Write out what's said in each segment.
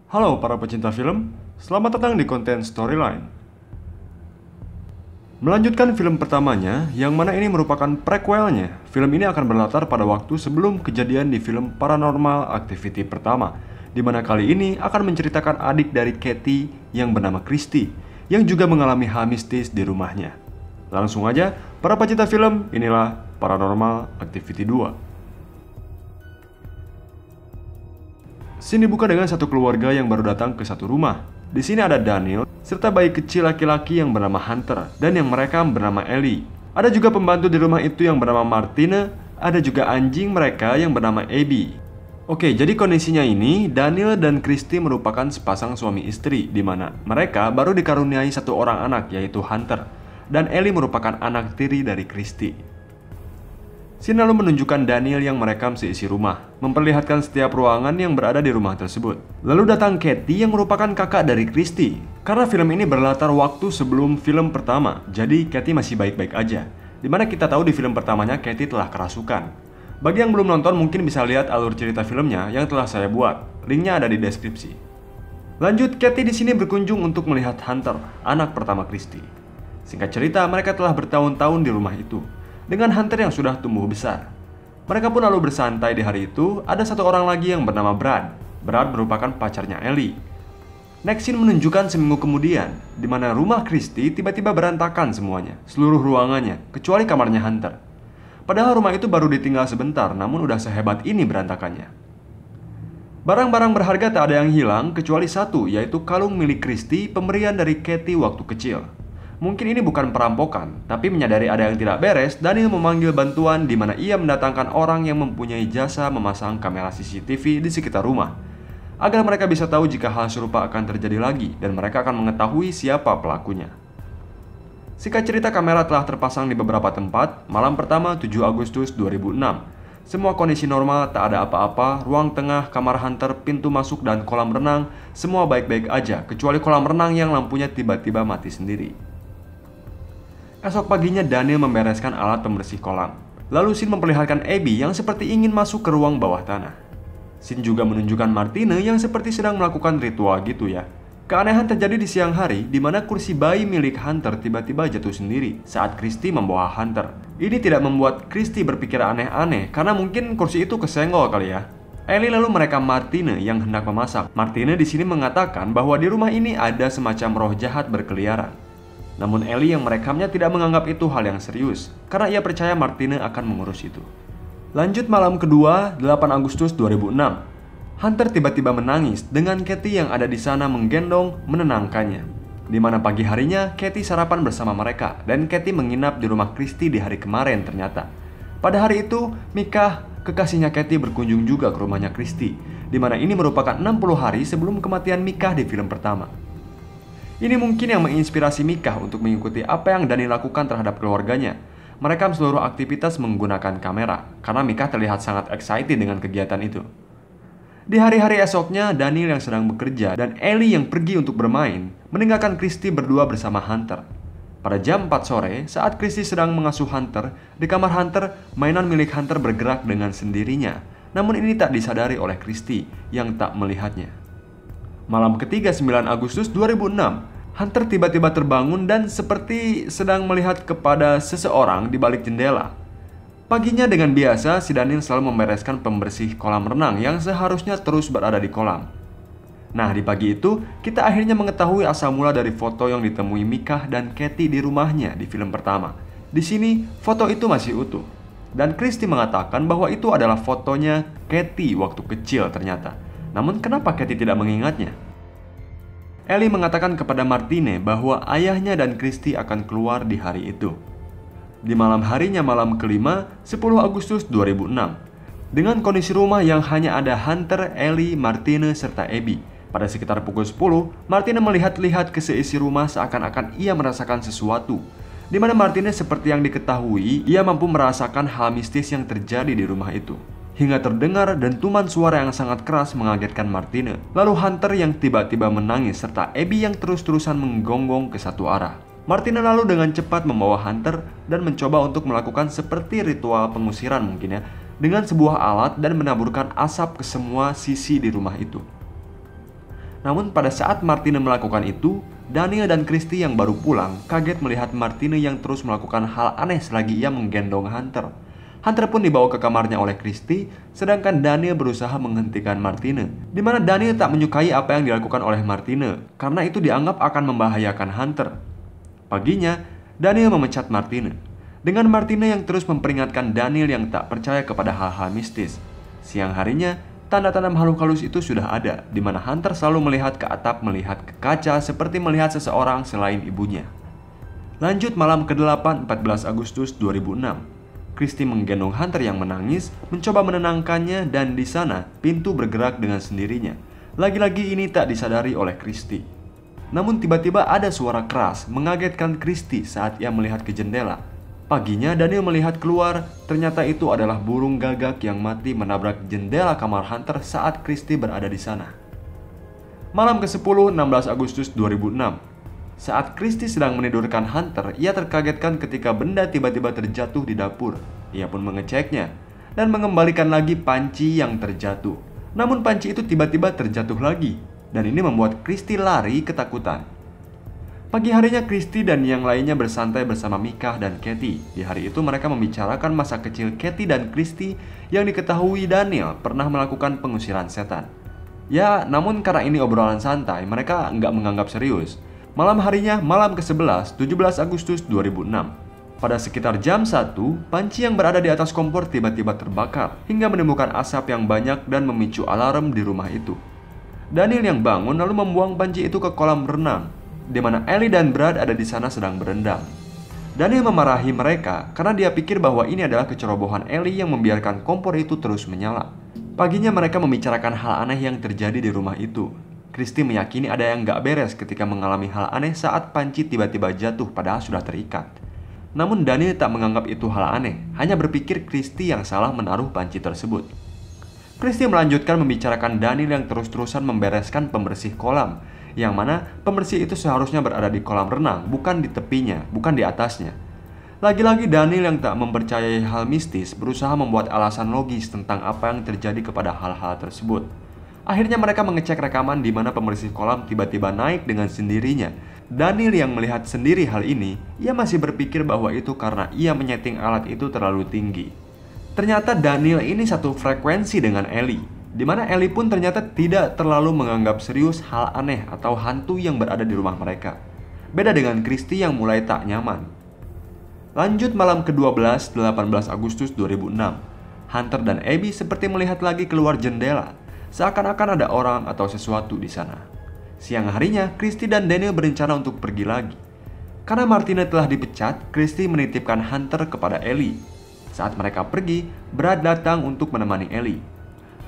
Halo para pecinta film, selamat datang di konten Storyline. Melanjutkan film pertamanya, yang mana ini merupakan prequelnya. Film ini akan berlatar pada waktu sebelum kejadian di film Paranormal Activity pertama, di mana kali ini akan menceritakan adik dari Katie yang bernama Christy, yang juga mengalami hal mistis di rumahnya. Langsung aja, para pecinta film, inilah Paranormal Activity 2. Scene dibuka dengan satu keluarga yang baru datang ke satu rumah. Di sini ada Daniel, serta bayi kecil laki-laki yang bernama Hunter, dan yang mereka bernama Ellie. Ada juga pembantu di rumah itu yang bernama Martina, ada juga anjing mereka yang bernama Abby. Oke, jadi kondisinya ini, Daniel dan Christy merupakan sepasang suami istri, di mana mereka baru dikaruniai satu orang anak, yaitu Hunter, dan Ellie merupakan anak tiri dari Christy. Scene lalu menunjukkan Daniel yang merekam seisi rumah, memperlihatkan setiap ruangan yang berada di rumah tersebut. Lalu datang Katie yang merupakan kakak dari Christy. Karena film ini berlatar waktu sebelum film pertama, jadi Katie masih baik-baik aja. Dimana kita tahu di film pertamanya Katie telah kerasukan. Bagi yang belum nonton mungkin bisa lihat alur cerita filmnya yang telah saya buat. Linknya ada di deskripsi. Lanjut, Katie di sini berkunjung untuk melihat Hunter, anak pertama Christy. Singkat cerita, mereka telah bertahun-tahun di rumah itu dengan Hunter yang sudah tumbuh besar. Mereka pun lalu bersantai di hari itu. Ada satu orang lagi yang bernama Brad. Brad merupakan pacarnya Ellie. Next scene menunjukkan seminggu kemudian, di mana rumah Christy tiba-tiba berantakan semuanya, seluruh ruangannya, kecuali kamarnya Hunter. Padahal rumah itu baru ditinggal sebentar, namun udah sehebat ini berantakannya. Barang-barang berharga tak ada yang hilang, kecuali satu, yaitu kalung milik Christy, pemberian dari Katie waktu kecil. Mungkin ini bukan perampokan, tapi menyadari ada yang tidak beres, Daniel memanggil bantuan di mana ia mendatangkan orang yang mempunyai jasa memasang kamera CCTV di sekitar rumah, agar mereka bisa tahu jika hal serupa akan terjadi lagi dan mereka akan mengetahui siapa pelakunya. Singkat cerita, kamera telah terpasang di beberapa tempat. Malam pertama 7 Agustus 2006. Semua kondisi normal, tak ada apa-apa. Ruang tengah, kamar Hunter, pintu masuk, dan kolam renang semua baik-baik aja, kecuali kolam renang yang lampunya tiba-tiba mati sendiri. Esok paginya Daniel membereskan alat pembersih kolam. Lalu Scene memperlihatkan Abby yang seperti ingin masuk ke ruang bawah tanah. Scene juga menunjukkan Martina yang seperti sedang melakukan ritual gitu ya. Keanehan terjadi di siang hari, di mana kursi bayi milik Hunter tiba-tiba jatuh sendiri saat Christy membawa Hunter. Ini tidak membuat Christy berpikir aneh-aneh, karena mungkin kursi itu kesenggol kali ya. Ellie lalu merekam Martina yang hendak memasak. Martina di sini mengatakan bahwa di rumah ini ada semacam roh jahat berkeliaran. Namun Ellie yang merekamnya tidak menganggap itu hal yang serius, karena ia percaya Martina akan mengurus itu. Lanjut malam kedua, 8 Agustus 2006. Hunter tiba-tiba menangis dengan Katie yang ada di sana menggendong, menenangkannya. Di mana pagi harinya, Katie sarapan bersama mereka, dan Katie menginap di rumah Christy di hari kemarin ternyata. Pada hari itu, Micah, kekasihnya Katie berkunjung juga ke rumahnya Christy, di mana ini merupakan 60 hari sebelum kematian Micah di film pertama. Ini mungkin yang menginspirasi Micah untuk mengikuti apa yang Daniel lakukan terhadap keluarganya, merekam seluruh aktivitas menggunakan kamera, karena Micah terlihat sangat excited dengan kegiatan itu. Di hari-hari esoknya, Daniel yang sedang bekerja dan Ellie yang pergi untuk bermain, meninggalkan Christy berdua bersama Hunter. Pada jam 4 sore, saat Christy sedang mengasuh Hunter, di kamar Hunter, mainan milik Hunter bergerak dengan sendirinya. Namun ini tak disadari oleh Christy yang tak melihatnya. Malam ketiga 9 Agustus 2006, Hunter tiba-tiba terbangun dan seperti sedang melihat kepada seseorang di balik jendela. Paginya dengan biasa, si Daniel selalu membereskan pembersih kolam renang yang seharusnya terus berada di kolam. Nah, di pagi itu, kita akhirnya mengetahui asal mula dari foto yang ditemui Micah dan Katie di rumahnya di film pertama. Di sini, foto itu masih utuh. Dan Christy mengatakan bahwa itu adalah fotonya Katie waktu kecil ternyata. Namun kenapa Katie tidak mengingatnya? Ellie mengatakan kepada Martina bahwa ayahnya dan Christy akan keluar di hari itu. Di malam harinya, malam kelima, 10 Agustus 2006. Dengan kondisi rumah yang hanya ada Hunter, Ellie, Martina, serta Abby. Pada sekitar pukul 10, Martina melihat-lihat ke seisi rumah seakan-akan ia merasakan sesuatu. Di mana Martina seperti yang diketahui, ia mampu merasakan hal mistis yang terjadi di rumah itu. Hingga terdengar dentuman suara yang sangat keras mengagetkan Martina. Lalu Hunter yang tiba-tiba menangis serta Abby yang terus-terusan menggonggong ke satu arah. Martina lalu dengan cepat membawa Hunter dan mencoba untuk melakukan seperti ritual pengusiran mungkin ya, dengan sebuah alat dan menaburkan asap ke semua sisi di rumah itu. Namun pada saat Martine melakukan itu, Daniel dan Christy yang baru pulang kaget melihat Martine yang terus melakukan hal aneh selagi ia menggendong Hunter. Hunter pun dibawa ke kamarnya oleh Christy, sedangkan Daniel berusaha menghentikan Martine, di mana Daniel tak menyukai apa yang dilakukan oleh Martine, karena itu dianggap akan membahayakan Hunter. Paginya, Daniel memecat Martine. Dengan Martine yang terus memperingatkan Daniel yang tak percaya kepada hal-hal mistis. Siang harinya, tanda-tanda makhluk halus itu sudah ada, di mana Hunter selalu melihat ke atap, melihat ke kaca seperti melihat seseorang selain ibunya. Lanjut malam ke-8, 14 Agustus 2006. Christy menggendong Hunter yang menangis, mencoba menenangkannya, dan di sana pintu bergerak dengan sendirinya. Lagi-lagi ini tak disadari oleh Christy. Namun tiba-tiba ada suara keras mengagetkan Christy saat ia melihat ke jendela. Paginya Daniel melihat keluar, ternyata itu adalah burung gagak yang mati menabrak jendela kamar Hunter saat Christy berada di sana. Malam ke-10, 16 Agustus 2006. Saat Christy sedang menidurkan Hunter, ia terkagetkan ketika benda tiba-tiba terjatuh di dapur. Ia pun mengeceknya dan mengembalikan lagi panci yang terjatuh. Namun panci itu tiba-tiba terjatuh lagi, dan ini membuat Christy lari ketakutan. Pagi harinya Christy dan yang lainnya bersantai bersama Micah dan Katie. Di hari itu mereka membicarakan masa kecil Katie dan Christy yang diketahui Daniel pernah melakukan pengusiran setan. Ya, namun karena ini obrolan santai, mereka nggak menganggap serius. Malam harinya, malam ke-11, 17 Agustus 2006. Pada sekitar jam 1, panci yang berada di atas kompor tiba-tiba terbakar hingga menimbulkan asap yang banyak dan memicu alarm di rumah itu. Daniel yang bangun lalu membuang panci itu ke kolam renang, di mana Ellie dan Brad ada di sana sedang berendam. Daniel memarahi mereka karena dia pikir bahwa ini adalah kecerobohan Ellie yang membiarkan kompor itu terus menyala. Paginya mereka membicarakan hal aneh yang terjadi di rumah itu. Christy meyakini ada yang gak beres ketika mengalami hal aneh saat panci tiba-tiba jatuh padahal sudah terikat. Namun Daniel tak menganggap itu hal aneh, hanya berpikir Christy yang salah menaruh panci tersebut. Christy melanjutkan membicarakan Daniel yang terus-terusan membereskan pembersih kolam, yang mana pembersih itu seharusnya berada di kolam renang, bukan di tepinya, bukan di atasnya. Lagi-lagi Daniel yang tak mempercayai hal mistis berusaha membuat alasan logis tentang apa yang terjadi kepada hal-hal tersebut. Akhirnya mereka mengecek rekaman di mana pembersih kolam tiba-tiba naik dengan sendirinya. Daniel yang melihat sendiri hal ini, ia masih berpikir bahwa itu karena ia menyeting alat itu terlalu tinggi. Ternyata Daniel ini satu frekuensi dengan Ellie, di mana Ellie pun ternyata tidak terlalu menganggap serius hal aneh atau hantu yang berada di rumah mereka. Beda dengan Christy yang mulai tak nyaman. Lanjut malam ke-12, 18 Agustus 2006. Hunter dan Abby seperti melihat lagi keluar jendela, seakan-akan ada orang atau sesuatu di sana. Siang harinya, Christy dan Daniel berencana untuk pergi lagi. Karena Martine telah dipecat, Christy menitipkan Hunter kepada Ellie. Saat mereka pergi, Brad datang untuk menemani Ellie.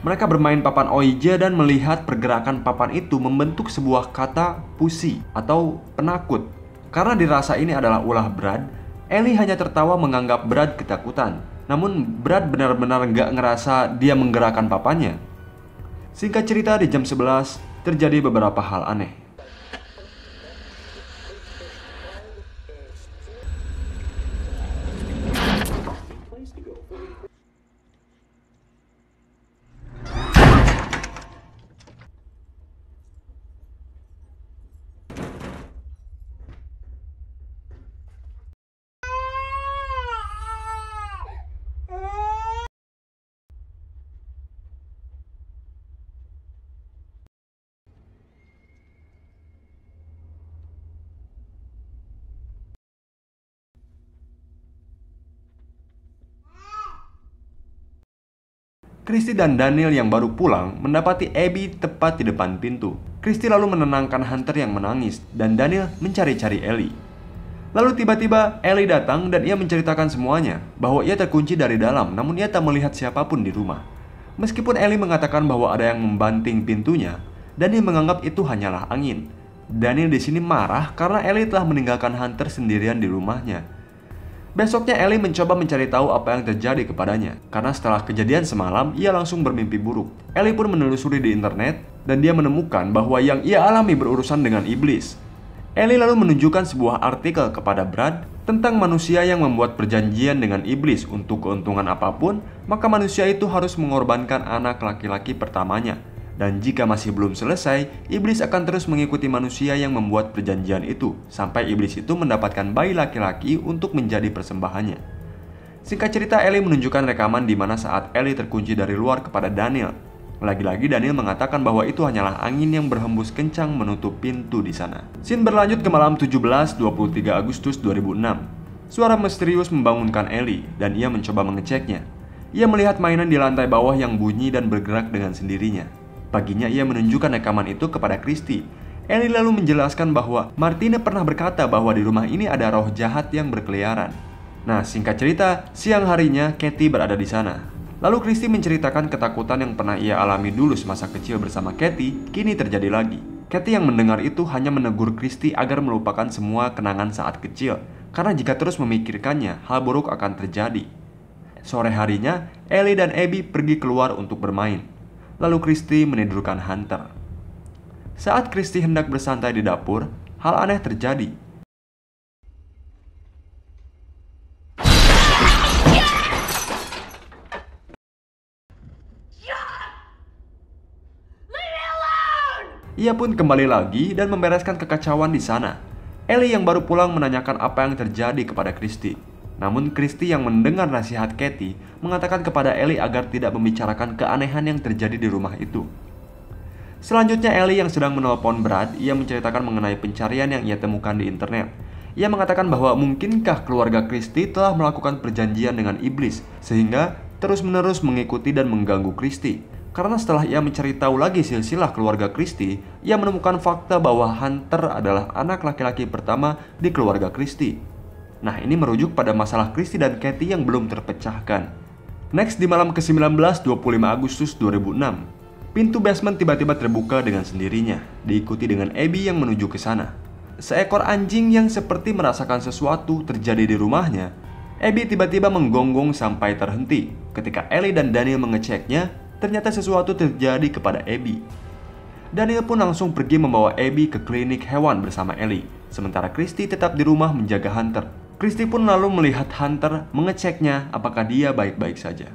Mereka bermain papan Ouija dan melihat pergerakan papan itu membentuk sebuah kata pussy atau penakut. Karena dirasa ini adalah ulah Brad, Ellie hanya tertawa menganggap Brad ketakutan. Namun Brad benar-benar gak ngerasa dia menggerakkan papannya. Singkat cerita, di jam 11 terjadi beberapa hal aneh. Christy dan Daniel yang baru pulang mendapati Abby tepat di depan pintu. Christy lalu menenangkan Hunter yang menangis dan Daniel mencari-cari Ellie. Lalu tiba-tiba Ellie datang dan ia menceritakan semuanya, bahwa ia terkunci dari dalam namun ia tak melihat siapapun di rumah. Meskipun Ellie mengatakan bahwa ada yang membanting pintunya, Daniel menganggap itu hanyalah angin. Daniel di sini marah karena Ellie telah meninggalkan Hunter sendirian di rumahnya. Besoknya Ellie mencoba mencari tahu apa yang terjadi kepadanya, karena setelah kejadian semalam ia langsung bermimpi buruk. Ellie pun menelusuri di internet dan dia menemukan bahwa yang ia alami berurusan dengan iblis. Ellie lalu menunjukkan sebuah artikel kepada Brad tentang manusia yang membuat perjanjian dengan iblis untuk keuntungan apapun, maka manusia itu harus mengorbankan anak laki-laki pertamanya. Dan jika masih belum selesai, iblis akan terus mengikuti manusia yang membuat perjanjian itu, sampai iblis itu mendapatkan bayi laki-laki untuk menjadi persembahannya. Singkat cerita, Ellie menunjukkan rekaman di mana saat Ellie terkunci dari luar kepada Daniel. Lagi-lagi Daniel mengatakan bahwa itu hanyalah angin yang berhembus kencang menutup pintu di sana. Scene berlanjut ke malam 17-23 Agustus 2006. Suara misterius membangunkan Ellie dan ia mencoba mengeceknya. Ia melihat mainan di lantai bawah yang bunyi dan bergerak dengan sendirinya. Paginya ia menunjukkan rekaman itu kepada Christy. Ellie lalu menjelaskan bahwa Martine pernah berkata bahwa di rumah ini ada roh jahat yang berkeliaran. Nah, singkat cerita, siang harinya Katie berada di sana. Lalu Christy menceritakan ketakutan yang pernah ia alami dulu semasa kecil bersama Katie, kini terjadi lagi. Katie yang mendengar itu hanya menegur Christy agar melupakan semua kenangan saat kecil, karena jika terus memikirkannya, hal buruk akan terjadi. Sore harinya, Ellie dan Abby pergi keluar untuk bermain. Lalu Christy menidurkan Hunter. Saat Christy hendak bersantai di dapur, hal aneh terjadi. Ia pun kembali lagi dan membereskan kekacauan di sana. Ellie yang baru pulang menanyakan apa yang terjadi kepada Christy. Namun Christy yang mendengar nasihat Katie mengatakan kepada Ellie agar tidak membicarakan keanehan yang terjadi di rumah itu. Selanjutnya Ellie yang sedang menelpon Brad, ia menceritakan mengenai pencarian yang ia temukan di internet. Ia mengatakan bahwa mungkinkah keluarga Christy telah melakukan perjanjian dengan iblis sehingga terus-menerus mengikuti dan mengganggu Christy. Karena setelah ia mencari tahu lagi silsilah keluarga Christy, ia menemukan fakta bahwa Hunter adalah anak laki-laki pertama di keluarga Christy. Nah, ini merujuk pada masalah Christy dan Katie yang belum terpecahkan. Next, di malam ke-19 25 Agustus 2006, pintu basement tiba-tiba terbuka dengan sendirinya, diikuti dengan Abby yang menuju ke sana. Seekor anjing yang seperti merasakan sesuatu terjadi di rumahnya, Abby tiba-tiba menggonggong sampai terhenti. Ketika Ellie dan Daniel mengeceknya, ternyata sesuatu terjadi kepada Abby. Daniel pun langsung pergi membawa Abby ke klinik hewan bersama Ellie, sementara Christy tetap di rumah menjaga Hunter. Christy pun lalu melihat Hunter, mengeceknya apakah dia baik-baik saja.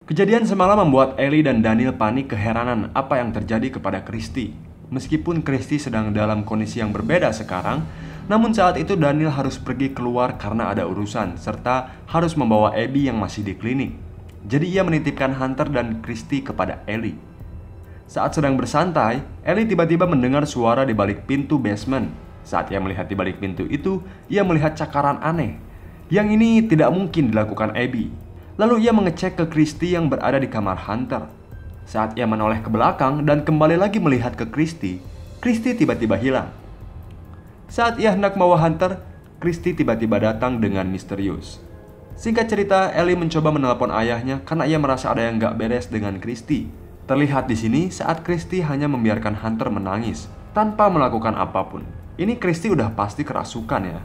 Kejadian semalam membuat Ellie dan Daniel panik keheranan apa yang terjadi kepada Christy. Meskipun Christy sedang dalam kondisi yang berbeda sekarang, namun saat itu Daniel harus pergi keluar karena ada urusan, serta harus membawa Abby yang masih di klinik. Jadi ia menitipkan Hunter dan Christy kepada Ellie. Saat sedang bersantai, Ellie tiba-tiba mendengar suara di balik pintu basement. Saat ia melihat di balik pintu itu, ia melihat cakaran aneh. Yang ini tidak mungkin dilakukan Abby. Lalu ia mengecek ke Christy yang berada di kamar Hunter. Saat ia menoleh ke belakang dan kembali lagi melihat ke Christy, Christy tiba-tiba hilang. Saat ia hendak membawa Hunter, Christy tiba-tiba datang dengan misterius. Singkat cerita, Ellie mencoba menelpon ayahnya karena ia merasa ada yang gak beres dengan Christy. Terlihat di sini saat Christy hanya membiarkan Hunter menangis tanpa melakukan apapun. Ini Christy udah pasti kerasukan ya.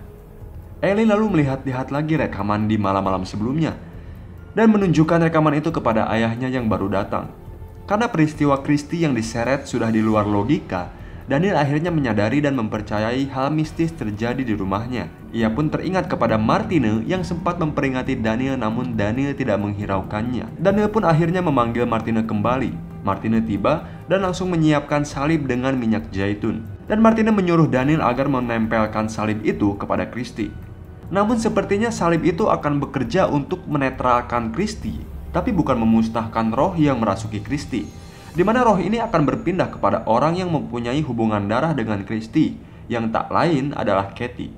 Ellie lalu melihat-lihat lagi rekaman di malam-malam sebelumnya dan menunjukkan rekaman itu kepada ayahnya yang baru datang. Karena peristiwa Christy yang diseret sudah di luar logika, Daniel akhirnya menyadari dan mempercayai hal mistis terjadi di rumahnya. Ia pun teringat kepada Martine yang sempat memperingati Daniel, namun Daniel tidak menghiraukannya. Daniel pun akhirnya memanggil Martine kembali. Martine tiba dan langsung menyiapkan salib dengan minyak zaitun. Dan Martine menyuruh Daniel agar menempelkan salib itu kepada Christy. Namun sepertinya salib itu akan bekerja untuk menetralkan Christy, tapi bukan memusnahkan roh yang merasuki Christy, di mana roh ini akan berpindah kepada orang yang mempunyai hubungan darah dengan Christy, yang tak lain adalah Katie.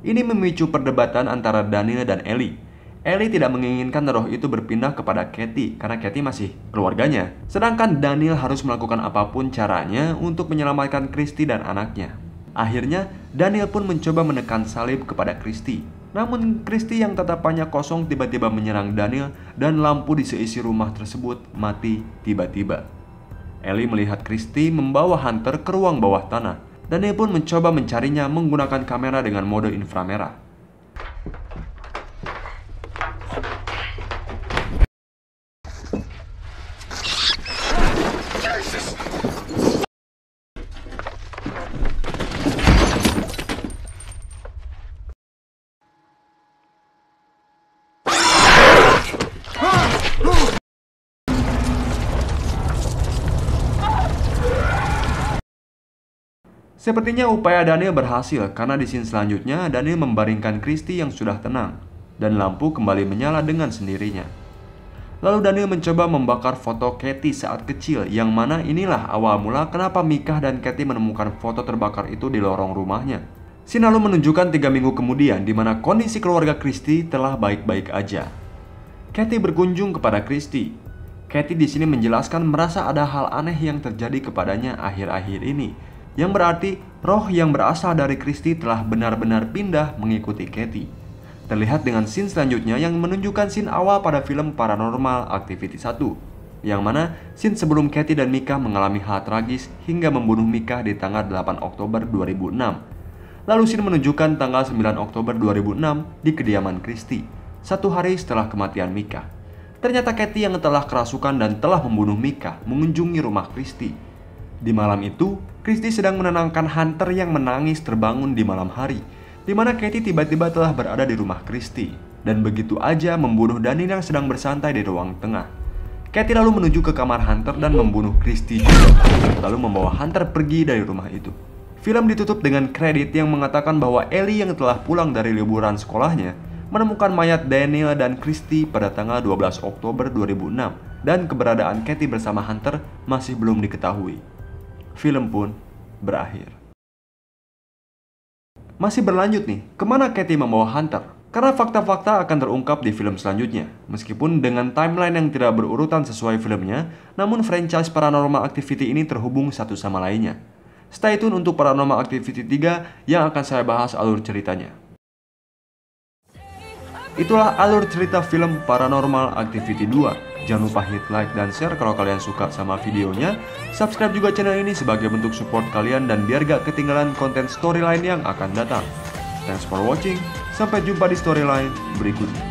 Ini memicu perdebatan antara Daniel dan Ellie. Ellie tidak menginginkan roh itu berpindah kepada Katie karena Katie masih keluarganya, sedangkan Daniel harus melakukan apapun caranya untuk menyelamatkan Christy dan anaknya. Akhirnya, Daniel pun mencoba menekan salib kepada Christy. Namun, Christy yang tatapannya kosong tiba-tiba menyerang Daniel dan lampu di seisi rumah tersebut mati tiba-tiba. Ellie melihat Christy membawa Hunter ke ruang bawah tanah. Daniel pun mencoba mencarinya menggunakan kamera dengan mode inframerah. Sepertinya upaya Daniel berhasil karena di scene selanjutnya Daniel membaringkan Christy yang sudah tenang dan lampu kembali menyala dengan sendirinya. Lalu Daniel mencoba membakar foto Katie saat kecil, yang mana inilah awal mula kenapa Micah dan Katie menemukan foto terbakar itu di lorong rumahnya. Scene lalu menunjukkan 3 minggu kemudian di mana kondisi keluarga Christy telah baik-baik aja. Katie berkunjung kepada Christy. Katie di sini menjelaskan merasa ada hal aneh yang terjadi kepadanya akhir-akhir ini, yang berarti roh yang berasal dari Christy telah benar-benar pindah mengikuti Katie. Terlihat dengan scene selanjutnya yang menunjukkan scene awal pada film Paranormal Activity 1, yang mana scene sebelum Katie dan Micah mengalami hal tragis hingga membunuh Micah di tanggal 8 Oktober 2006. Lalu scene menunjukkan tanggal 9 Oktober 2006 di kediaman Christy, 1 hari setelah kematian Micah. Ternyata Katie yang telah kerasukan dan telah membunuh Micah mengunjungi rumah Christy. Di malam itu, Christy sedang menenangkan Hunter yang menangis terbangun di malam hari, di mana Katie tiba-tiba telah berada di rumah Christy dan begitu aja membunuh Daniel yang sedang bersantai di ruang tengah. Katie lalu menuju ke kamar Hunter dan membunuh Christy juga, lalu membawa Hunter pergi dari rumah itu. Film ditutup dengan kredit yang mengatakan bahwa Ellie yang telah pulang dari liburan sekolahnya menemukan mayat Daniel dan Christy pada tanggal 12 Oktober 2006 dan keberadaan Katie bersama Hunter masih belum diketahui. Film pun berakhir. Masih berlanjut nih, kemana Katie membawa Hunter? Karena fakta-fakta akan terungkap di film selanjutnya. Meskipun dengan timeline yang tidak berurutan sesuai filmnya, namun franchise Paranormal Activity ini terhubung satu sama lainnya. Stay tune untuk Paranormal Activity 3 yang akan saya bahas alur ceritanya. Itulah alur cerita film Paranormal Activity 2. Jangan lupa hit like dan share kalau kalian suka sama videonya. Subscribe juga channel ini sebagai bentuk support kalian dan biar gak ketinggalan konten storyline yang akan datang. Thanks for watching, sampai jumpa di storyline berikutnya.